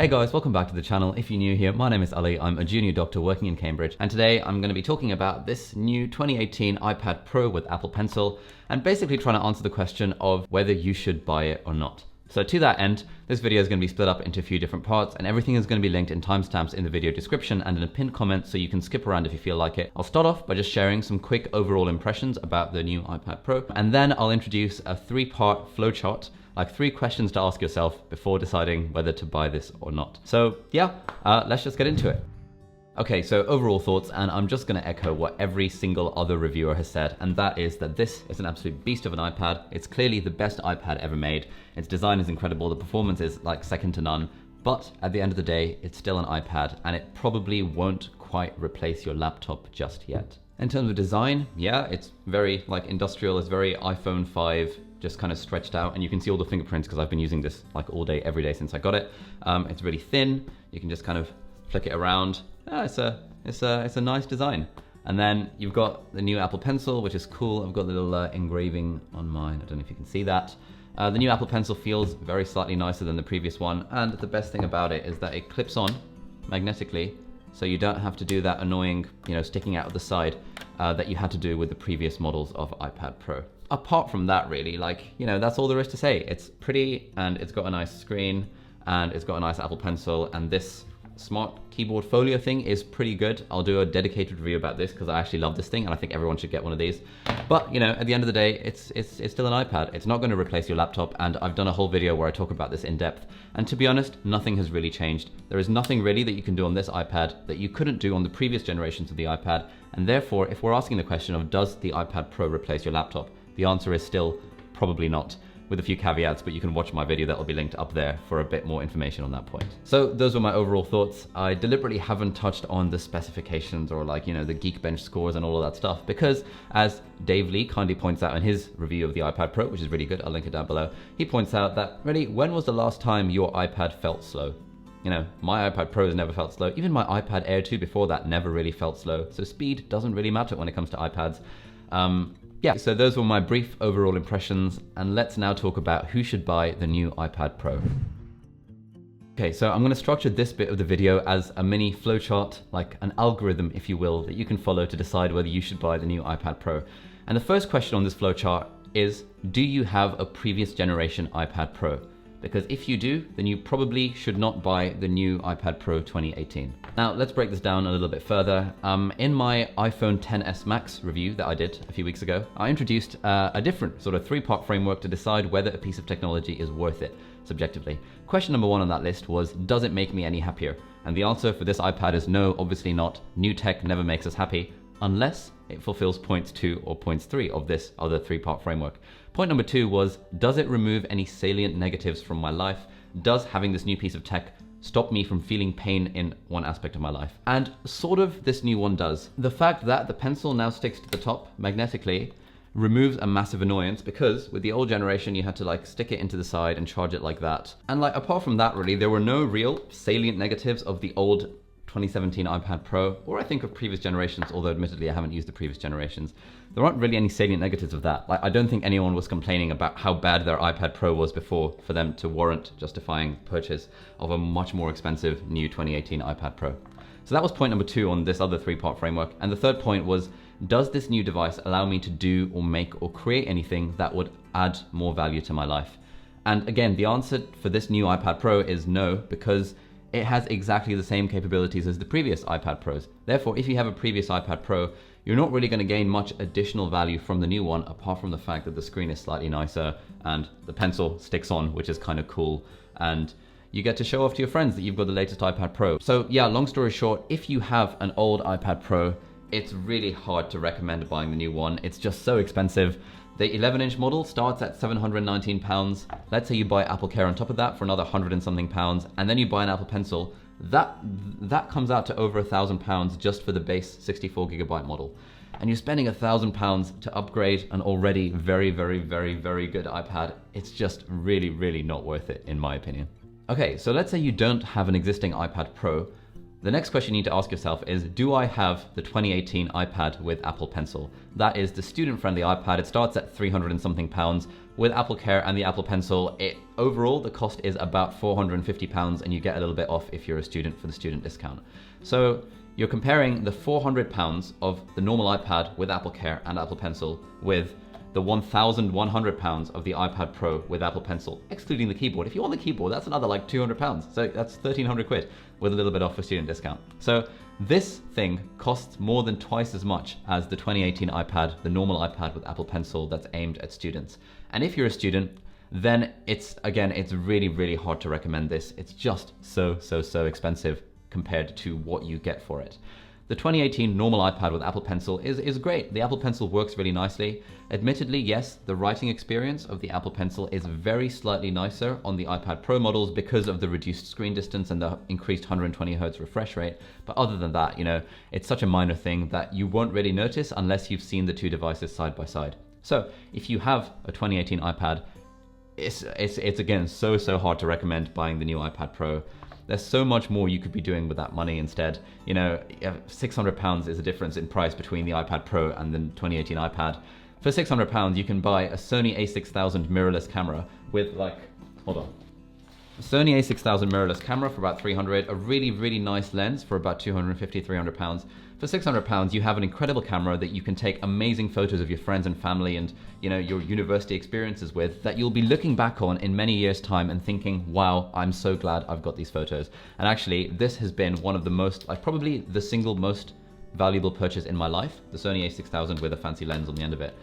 Hey guys, welcome back to the channel. If you're new here, my name is Ali. I'm a junior doctor working in Cambridge, and today I'm going to be talking about this new 2018 iPad Pro with Apple Pencil and basically trying to answer the question of whether you should buy it or not. So to that end, this video is going to be split up into a few different parts, and everything is going to be linked in timestamps in the video description and in a pinned comment so you can skip around if you feel like it. I'll start off by just sharing some quick overall impressions about the new iPad Pro, and then I'll introduce a three-part flowchart, like 3 questions to ask yourself before deciding whether to buy this or not. So yeah, let's just get into it. Okay, so overall thoughts, and I'm just gonna echo what every single other reviewer has said, and that is that this is an absolute beast of an iPad. It's clearly the best iPad ever made. Its design is incredible, the performance is like second to none, but at the end of the day, it's still an iPad, and it probably won't quite replace your laptop just yet. In terms of design, yeah, it's very like industrial, it's very iPhone 5, just kind of stretched out, and you can see all the fingerprints because I've been using this like all day, every day since I got it. It's really thin, you can just kind of flick it around. It's a nice design. And then you've got the new Apple Pencil, which is cool. I've got the little engraving on mine. I don't know if you can see that. The new Apple Pencil feels very slightly nicer than the previous one. And the best thing about it is that it clips on magnetically, so you don't have to do that annoying, sticking out of the side that you had to do with the previous models of iPad Pro. Apart from that, really, that's all there is to say. It's pretty, and it's got a nice screen, and it's got a nice Apple Pencil, and this smart keyboard Folio thing is pretty good. I'll do a dedicated review about this because I actually love this thing and I think everyone should get one of these. But at the end of the day, it's still an iPad. It's not going to replace your laptop, and I've done a whole video where I talk about this in depth. And to be honest, nothing has really changed. There is nothing really that you can do on this iPad that you couldn't do on the previous generations of the iPad. And therefore, if we're asking the question of does the iPad Pro replace your laptop, the answer is still probably not, with a few caveats, but you can watch my video that will be linked up there for a bit more information on that point. So those were my overall thoughts. I deliberately haven't touched on the specifications or the Geekbench scores and all of that stuff, because as Dave Lee kindly points out in his review of the iPad Pro, which is really good, I'll link it down below, he points out that, really, when was the last time your iPad felt slow? My iPad Pro has never felt slow. Even my iPad Air 2 before that never really felt slow. So speed doesn't really matter when it comes to iPads. Yeah, so those were my brief overall impressions, and let's now talk about who should buy the new iPad Pro. Okay, so I'm going to structure this bit of the video as a mini flowchart, like an algorithm, if you will, that you can follow to decide whether you should buy the new iPad Pro. And the first question on this flowchart is, do you have a previous generation iPad Pro? Because if you do, then you probably should not buy the new iPad Pro 2018. Now, let's break this down a little bit further. In my iPhone XS Max review that I did a few weeks ago, I introduced a different sort of 3-part framework to decide whether a piece of technology is worth it, subjectively. Question number 1 on that list was, does it make me any happier? And the answer for this iPad is no, obviously not. New tech never makes us happy, unless it fulfills points 2 or points 3 of this other 3-part framework. Point number 2 was, does it remove any salient negatives from my life? Does having this new piece of tech stop me from feeling pain in one aspect of my life? And sort of this new one does. The fact that the pencil now sticks to the top magnetically removes a massive annoyance, because with the old generation you had to stick it into the side and charge it like that. And apart from that, really, there were no real salient negatives of the old 2017 iPad Pro, or I think of previous generations, although admittedly I haven't used the previous generations. There aren't really any salient negatives of that. I don't think anyone was complaining about how bad their iPad Pro was before for them to warrant justifying purchase of a much more expensive new 2018 iPad Pro. So that was point number 2 on this other 3-part framework. And the third point was, does this new device allow me to do or make or create anything that would add more value to my life? And again, the answer for this new iPad Pro is no, because it has exactly the same capabilities as the previous iPad Pros. Therefore, if you have a previous iPad Pro, you're not really going to gain much additional value from the new one, apart from the fact that the screen is slightly nicer and the pencil sticks on, which is kind of cool. And you get to show off to your friends that you've got the latest iPad Pro. So yeah, long story short, if you have an old iPad Pro, it's really hard to recommend buying the new one. It's just so expensive. The 11-inch model starts at £719. Let's say you buy Apple Care on top of that for another £100 and something, and then you buy an Apple Pencil. That comes out to over £1,000 just for the base 64GB model. And you're spending £1,000 to upgrade an already very, very, very, very good iPad. It's just really, really not worth it, in my opinion. Okay, so let's say you don't have an existing iPad Pro. The next question you need to ask yourself is, do I have the 2018 iPad with Apple Pencil? That is the student-friendly iPad. It starts at 300 and something pounds. With Apple Care and the Apple Pencil, overall the cost is about 450 pounds, and you get a little bit off if you're a student for the student discount. So you're comparing the 400 pounds of the normal iPad with Apple Care and Apple Pencil with the 1,100 pounds of the iPad Pro with Apple Pencil, excluding the keyboard. If you want the keyboard, that's another like 200 pounds. So that's 1,300 quid with a little bit off for student discount. So this thing costs more than twice as much as the 2018 iPad, the normal iPad with Apple Pencil that's aimed at students. And if you're a student, then it's really, really hard to recommend this. It's just so expensive compared to what you get for it. The 2018 normal iPad with Apple Pencil is great. The Apple Pencil works really nicely. Admittedly, yes, the writing experience of the Apple Pencil is very slightly nicer on the iPad Pro models because of the reduced screen distance and the increased 120 Hz refresh rate. But other than that, it's such a minor thing that you won't really notice unless you've seen the two devices side by side. So if you have a 2018 iPad, it's again so hard to recommend buying the new iPad Pro. There's so much more you could be doing with that money instead. £600 is a difference in price between the iPad Pro and the 2018 iPad. For £600, you can buy a Sony a6000 mirrorless camera with Sony a6000 mirrorless camera for about 300, a really nice lens for about 250, 300 pounds. For 600 pounds, you have an incredible camera that you can take amazing photos of your friends and family and your university experiences with, that you'll be looking back on in many years' time and thinking, wow, I'm so glad I've got these photos. And actually, this has been one of the most, probably the single most valuable purchase in my life, the Sony a6000 with a fancy lens on the end of it.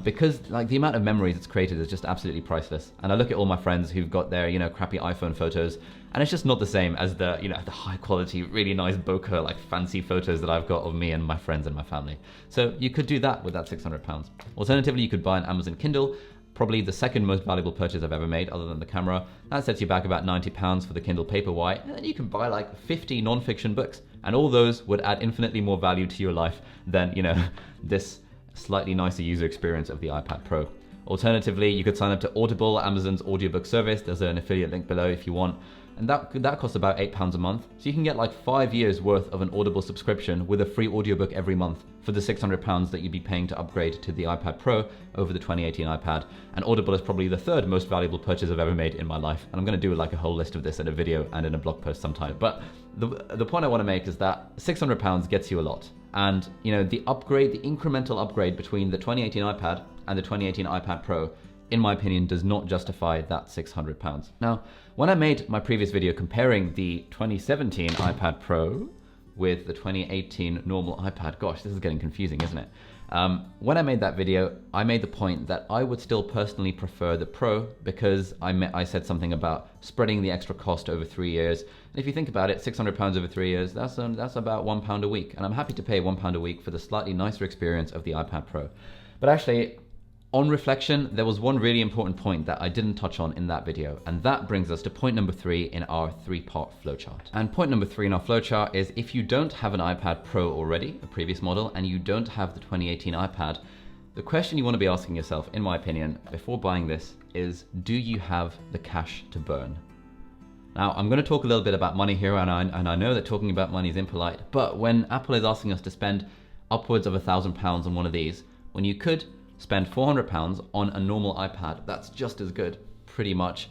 Because the amount of memories it's created is just absolutely priceless. And I look at all my friends who've got their crappy iPhone photos, and it's just not the same as the the high quality, really nice bokeh, fancy photos that I've got of me and my friends and my family. So you could do that with that £600. Alternatively, you could buy an Amazon Kindle, probably the second most valuable purchase I've ever made other than the camera. That sets you back about £90 for the Kindle Paperwhite, and then you can buy 50 non-fiction books, and all those would add infinitely more value to your life than this slightly nicer user experience of the iPad Pro. Alternatively, you could sign up to Audible, Amazon's audiobook service. There's an affiliate link below if you want. And that costs about £8 a month. So you can get 5 years worth of an Audible subscription with a free audiobook every month for the £600 that you'd be paying to upgrade to the iPad Pro over the 2018 iPad. And Audible is probably the third most valuable purchase I've ever made in my life. And I'm going to do a whole list of this in a video and in a blog post sometime. But the point I want to make is that £600 gets you a lot. And the upgrade, the incremental upgrade between the 2018 iPad and the 2018 iPad Pro, in my opinion, does not justify that £600. Now, when I made my previous video comparing the 2017 iPad Pro with the 2018 normal iPad, gosh, this is getting confusing, isn't it? When I made that video, I made the point that I would still personally prefer the Pro because I said something about spreading the extra cost over 3 years. And if you think about it, £600 over 3 years, that's about £1 a week. And I'm happy to pay £1 a week for the slightly nicer experience of the iPad Pro. But actually, on reflection, there was one really important point that I didn't touch on in that video, and that brings us to point number 3 in our 3-part flowchart. And point number 3 in our flowchart is, if you don't have an iPad Pro already, a previous model, and you don't have the 2018 iPad, the question you want to be asking yourself, in my opinion, before buying this is, do you have the cash to burn? Now, I'm going to talk a little bit about money here, and I know that talking about money is impolite, but when Apple is asking us to spend upwards of £1,000 on one of these, when you could spend £400 on a normal iPad, that's just as good, pretty much.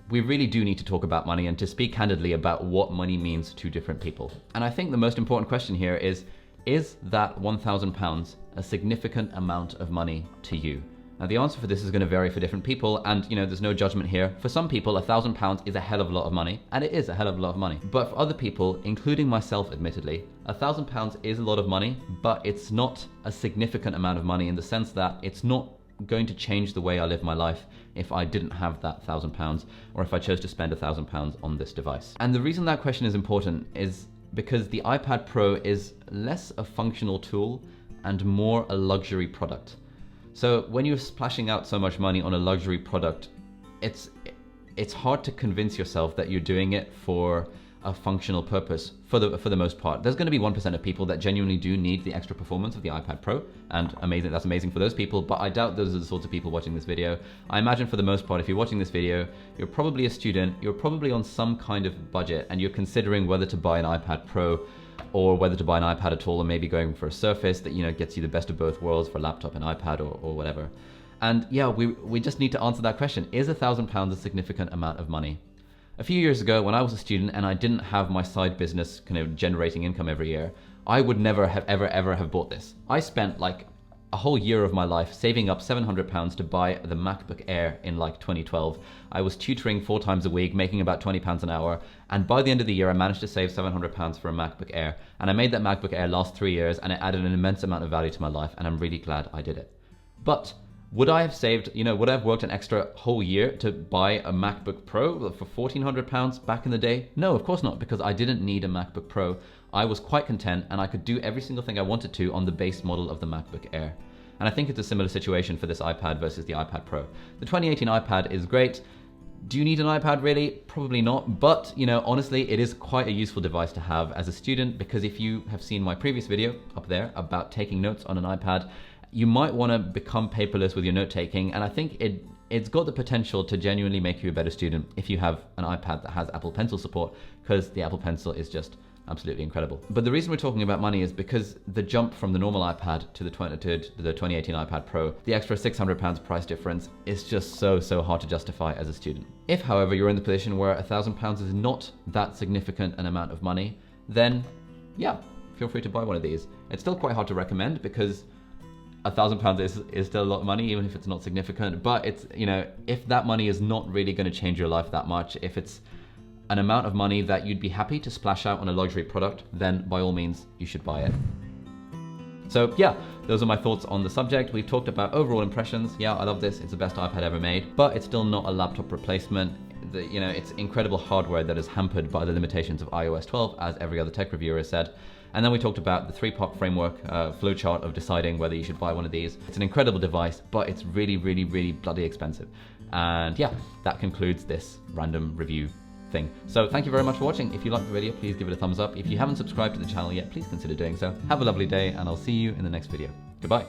We really do need to talk about money and to speak candidly about what money means to different people. And I think the most important question here is that £1,000 a significant amount of money to you? Now, the answer for this is going to vary for different people, and there's no judgment here. For some people, £1,000 is a hell of a lot of money, and it is a hell of a lot of money. But for other people, including myself admittedly, £1,000 is a lot of money, but it's not a significant amount of money in the sense that it's not going to change the way I live my life if I didn't have that £1,000, or if I chose to spend £1,000 on this device. And the reason that question is important is because the iPad Pro is less a functional tool and more a luxury product. So when you're splashing out so much money on a luxury product, it's hard to convince yourself that you're doing it for a functional purpose for the most part. There's going to be 1% of people that genuinely do need the extra performance of the iPad Pro, and that's amazing for those people, but I doubt those are the sorts of people watching this video. I imagine for the most part, if you're watching this video, you're probably a student, you're probably on some kind of budget, and you're considering whether to buy an iPad Pro or whether to buy an iPad at all, or maybe going for a Surface that, you know, gets you the best of both worlds for a laptop and iPad or whatever. And yeah, we just need to answer that question. Is £1,000 a significant amount of money? A few years ago, when I was a student and I didn't have my side business kind of generating income every year, I would never have ever have bought this. I spent like a whole year of my life saving up £700 to buy the MacBook Air in like 2012. I was tutoring 4 times a week, making about £20 an hour. And by the end of the year, I managed to save £700 for a MacBook Air. And I made that MacBook Air last 3 years, and it added an immense amount of value to my life. And I'm really glad I did it. But would I have saved, would I have worked an extra whole year to buy a MacBook Pro for £1,400 back in the day? No, of course not, because I didn't need a MacBook Pro. I was quite content and I could do every single thing I wanted to on the base model of the MacBook Air. And I think it's a similar situation for this iPad versus the iPad Pro. The 2018 iPad is great. Do you need an iPad really? Probably not, but honestly, it is quite a useful device to have as a student, because if you have seen my previous video up there about taking notes on an iPad, you might want to become paperless with your note taking, and I think it's got the potential to genuinely make you a better student if you have an iPad that has Apple Pencil support, because the Apple Pencil is just absolutely incredible. But the reason we're talking about money is because the jump from the normal iPad to the 2018 iPad Pro, the extra £600 price difference is just so hard to justify as a student. If, however, you're in the position where £1,000 is not that significant an amount of money, then yeah, feel free to buy one of these. It's still quite hard to recommend because £1,000 is still a lot of money, even if it's not significant. But it's, if that money is not really going to change your life that much, if it's an amount of money that you'd be happy to splash out on a luxury product, then by all means, you should buy it. So yeah, those are my thoughts on the subject. We've talked about overall impressions. Yeah, I love this. It's the best iPad ever made, but it's still not a laptop replacement. It's incredible hardware that is hampered by the limitations of iOS 12, as every other tech reviewer has said. And then we talked about the 3-part framework, flowchart of deciding whether you should buy one of these. It's an incredible device, but it's really bloody expensive. And yeah, that concludes this random review thing. So thank you very much for watching. If you liked the video, please give it a thumbs up. If you haven't subscribed to the channel yet, please consider doing so. Have a lovely day, and I'll see you in the next video. Goodbye.